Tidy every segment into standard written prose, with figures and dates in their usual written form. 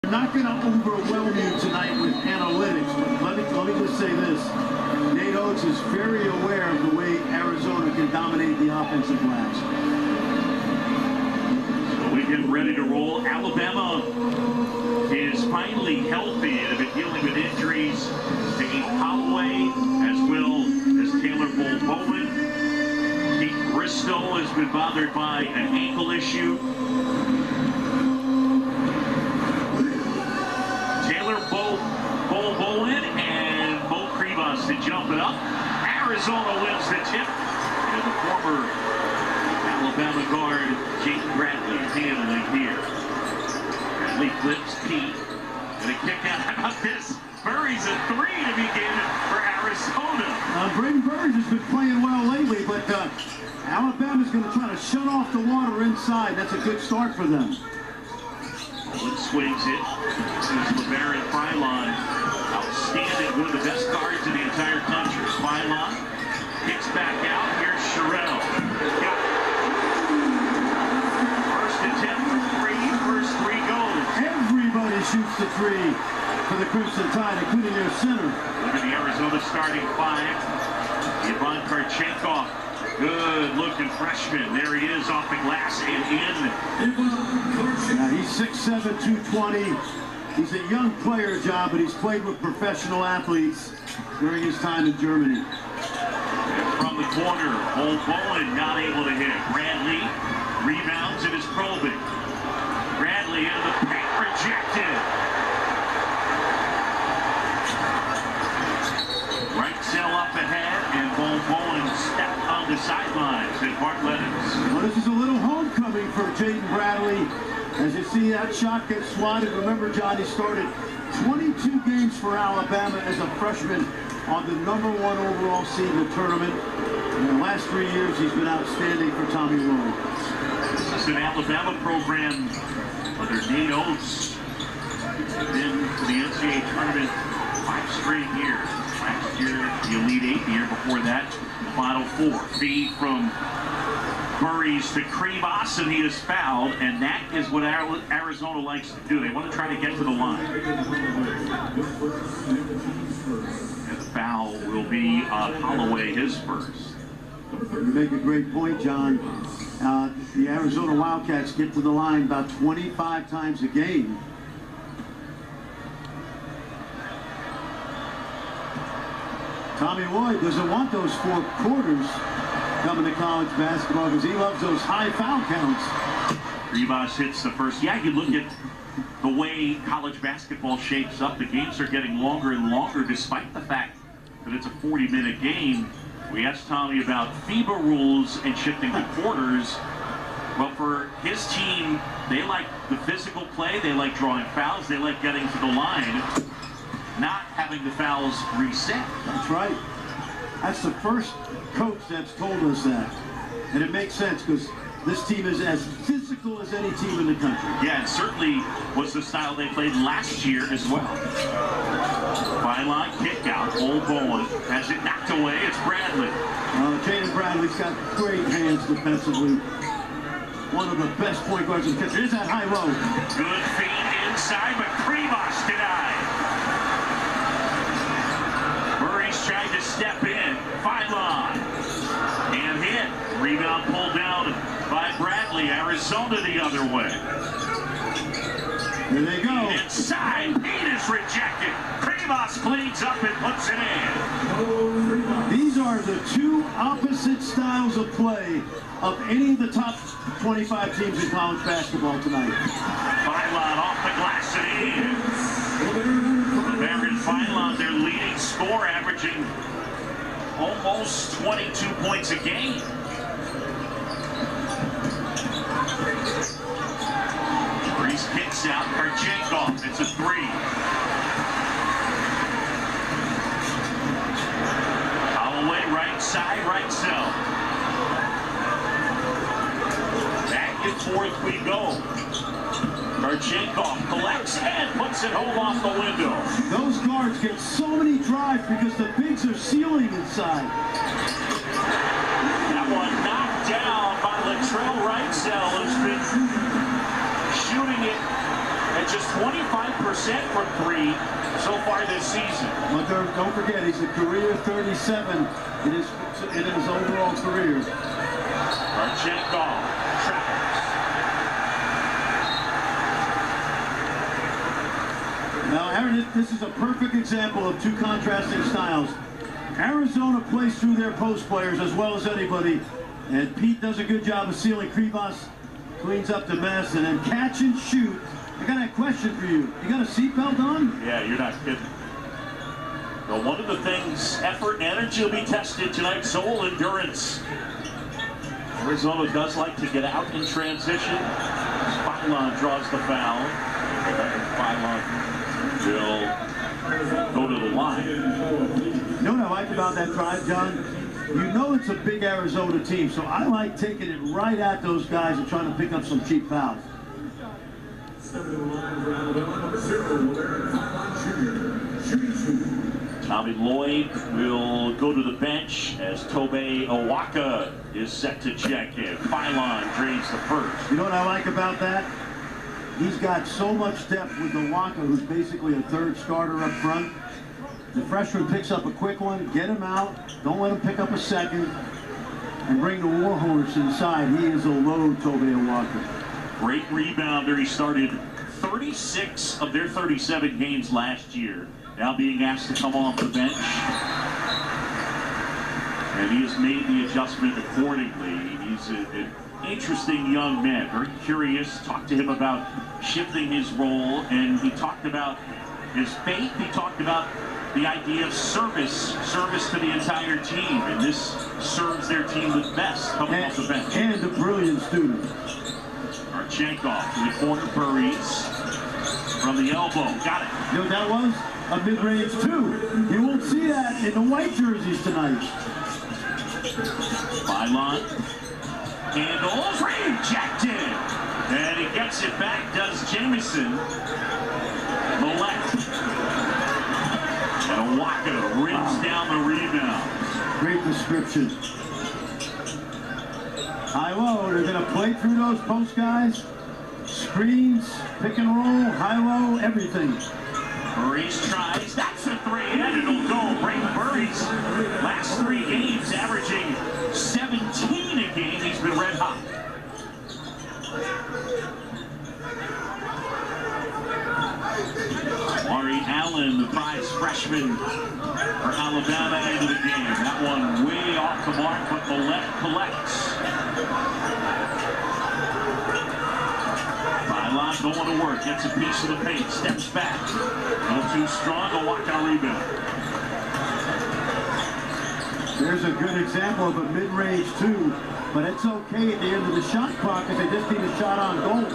I'm not going to overwhelm you tonight with analytics, but let me just say this. Nate Oates is very aware of the way Arizona can dominate the offensive glass. So we get ready to roll. Alabama is finally healthy. They've been dealing with injuries to Abe Holloway as well as Taylor Bowen. Keith Bristow has been bothered by an ankle issue. Bowen and Bo Kribas to jump it up. Arizona wins the tip. And the former Alabama guard, Jake Bradley, handling here. Bradley flips Pete. Gonna kick out. How about this? Murray's a three to begin for Arizona. Braden Burns has been playing well lately, but Alabama's going to try to shut off the water inside. That's a good start for them. Bowen swings it. This is LeBaron Philon. Outstanding. One of the best guards in the entire country. Philon kicks back out. Here's Sherrill. Got it. First attempt for three. First three goes. Everybody shoots the three for the Crimson Tide, including their center. Look at the Arizona starting five. Ivan Karchenkov. Good looking freshman. There he is off the glass and in. Yeah, he's 6'7", 220. He's a young player, John, but he's played with professional athletes during his time in Germany. And from the corner, Bowen not able to hit. Bradley rebounds and is probing. Bradley into the paint, rejected. Right cell up ahead, and Bowen stepped on the sidelines at Bartlett's. Well, this is a little homecoming for Jaden Bradley. As you see that shot get swatted, remember, John, he started 22 games for Alabama as a freshman on the #1 overall seed in the tournament. In the last 3 years, he's been outstanding for Tommy Lloyd. This is an Alabama program under Nate Oates. Been to the NCAA tournament 5 straight years. Last year, the Elite Eight. The year before that, the Final Four. Feed from Murray's to Kribas, and he is fouled, and that is what Arizona likes to do. They want to try to get to the line. And the foul will be Holloway, his first. You make a great point, John. The Arizona Wildcats get to the line about 25 times a game. Tommy Lloyd doesn't want those 4 quarters coming to college basketball because he loves those high foul counts. Kribas hits the first. Yeah, you look at the way college basketball shapes up. The games are getting longer and longer despite the fact that it's a 40-minute game. We asked Tommy about FIBA rules and shifting to quarters. Well, for his team, they like the physical play. They like drawing fouls. They like getting to the line, not having the fouls reset. That's right. That's the first coach that's told us that. And it makes sense because this team is as physical as any team in the country. Yeah, it certainly was the style they played last year as well. Byline kick out. Old Bowen has it knocked away. It's Bradley. Jaden Bradley's got great hands defensively. One of the best point guards in the country. Here's that high low. Good feed inside, but Kribas denied. Murray's trying to step in. Philon. And hit. Rebound pulled down by Bradley. Arizona the other way. Here they go. Inside. Pete is rejected. Kribas cleans up and puts it in. These are the two opposite styles of play of any of the top 25 teams in college basketball tonight. Philon off the glass and in. American Philon, their leading scorer, averaging almost 22 points a game. Reese kicks out. Karchenkov. It's a 3. Holloway right side, right cell. Back and forth we go. Karchenkov collects and puts it home off the window. Those guards get so many drives because the bigs are sealing inside. That one knocked down by Latrell Wrightsell, who's been shooting it at just 25%. from three so far this season. But don't forget, he's a career 37 in his overall career. Marchenkov travels. Now, Aaron, this is a perfect example of two contrasting styles. Arizona plays through their post players as well as anybody, and Pete does a good job of sealing. Krivas cleans up the mess, and then catch and shoot. I got a question for you. You got a seatbelt on? Yeah, you're not kidding. Well, one of the things, effort and energy will be tested tonight, so will endurance. Arizona does like to get out in transition. Spylon draws the foul. Spylon will go to the line. You know what I like about that drive, John? You know it's a big Arizona team, so I like taking it right at those guys and trying to pick up some cheap fouls. Tommy Lloyd will go to the bench as Tobe Owaka is set to check in. Phylon drains the first. You know what I like about that? He's got so much depth with Owaka, who's basically a third starter up front. The freshman picks up a quick one, get him out, don't let him pick up a second, and bring the Warhorse inside. He is a load, Tobe Owaka. Great rebounder. He started 36 of their 37 games last year. Now being asked to come off the bench. And he has made the adjustment accordingly. He's an interesting young man, very curious. Talked to him about shifting his role, and he talked about his faith. He talked about the idea of service to the entire team, and this serves their team the best coming off the bench. And a brilliant student. Marchenkov to the corner, Burries from the elbow, got it. You know what that was? A mid-range two. You won't see that in the white jerseys tonight. Phylon handles, rejected, and he gets it back. Does Jamison? Millette and Owaka rims down the rebound. Great description. High-low, they're going to play through those post guys. Screens, pick and roll, high-low, everything. Burries tries, that's a three, and it'll go. Brayden Burries, last 3 games, averaging 17 a game. He's been red hot. Ari Allen, the prize freshman for Alabama, into the game. That one way off the mark, but Millette collects. Phylon going to work, gets a piece of the paint, steps back. No too strong, Owaka rebound. There's a good example of a mid-range two, but it's okay at the end of the shot clock because they just need a shot on goal.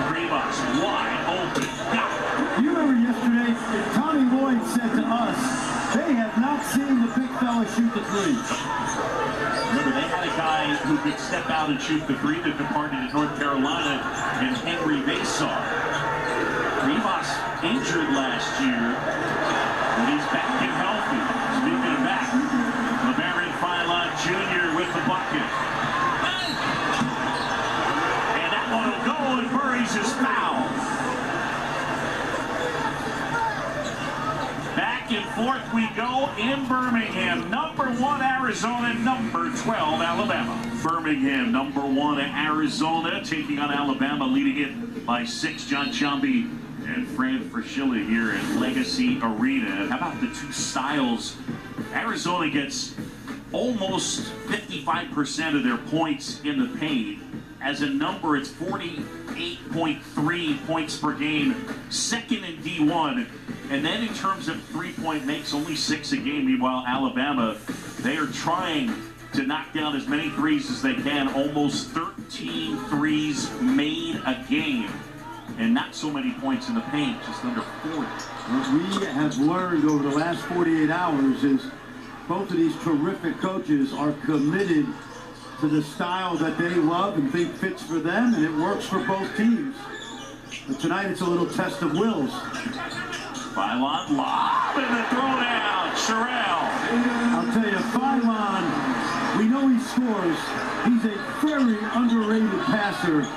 Rivas wide open. Got it. You remember yesterday, Tommy Lloyd said to us, they have not seen the big fella shoot the three. Remember, they had a guy who could step out and shoot the three that departed to North Carolina, and Henry Vasar. Rivas injured last year, but he's back and healthy. Speaking of back, LeBaron Phylon Jr. with the bucket. And that one will go, and Burries is fouled. Back and forth we go in Birmingham. Number 1 Arizona, number 12 Alabama. Birmingham, number 1 Arizona, taking on Alabama, leading it by 6. John Chomby and Fran Fraschilla here in Legacy Arena. How about the two styles? Arizona gets almost 55% of their points in the paint. As a number, it's 48.3 points per game, second in D1. And then in terms of three-point makes, only 6 a game. Meanwhile, Alabama, they are trying to knock down as many threes as they can. Almost 13 threes made a game. And not so many points in the paint, just under 40. What we have learned over the last 48 hours is both of these terrific coaches are committed to the style that they love and think fits for them, and it works for both teams. But tonight it's a little test of wills. Phylon lob and the throwdown. Sherrill. I'll tell you, Phylon, we know he scores. He's a very underrated passer.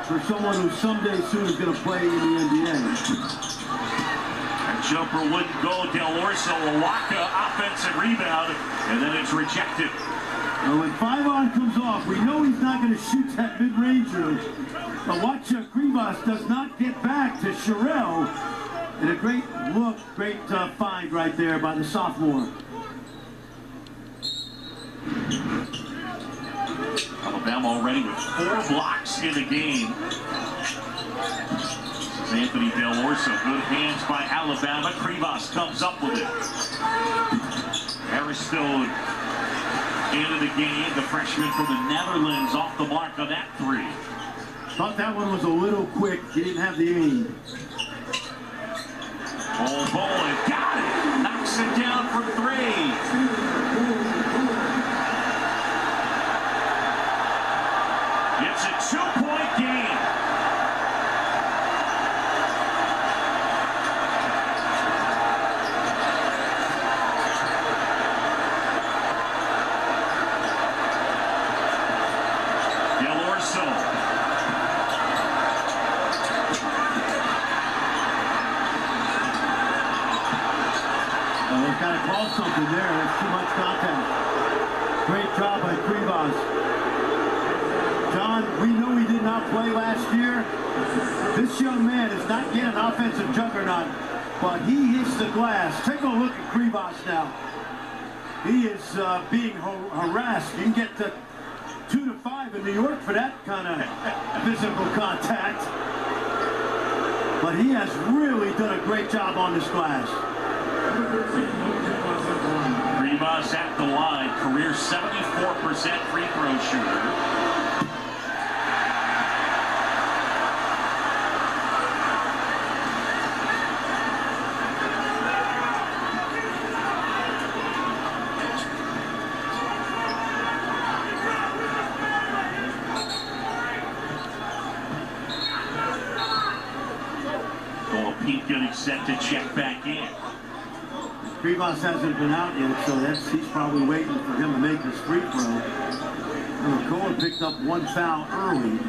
for someone who someday soon is going to play in the NBA. That jumper wouldn't go. Del Orso, Waka, offensive rebound, and then it's rejected. Well, when 5-on comes off, we know he's not going to shoot that mid-ranger. But watch Krivas does not get back to Sherrill. And a great look, great find right there by the sophomore. Alabama already with 4 blocks in the game. This is Anthony Del Orso. Good hands by Alabama. Krivas comes up with it. Aristode into the game. The freshman from the Netherlands off the mark on that 3. Thought that one was a little quick. He didn't have the aim. Oh, boy, got it. Knocks it down for 3. It's a 2-point game. Del Orso. They've got to call something there. That's too much contact. Great job by Krivas. John, we know he did not play last year. This young man is not yet an offensive juggernaut, but he hits the glass. Take a look at Krivas now. He is being harassed. You can get to 2 to 5 in New York for that kind of physical contact. But he has really done a great job on this glass. Krivas at the line, career 74% free throw shooter. Getting set to check back in. Krivas hasn't been out yet, so he's probably waiting for him to make his free throw. Cohen picked up 1 foul early.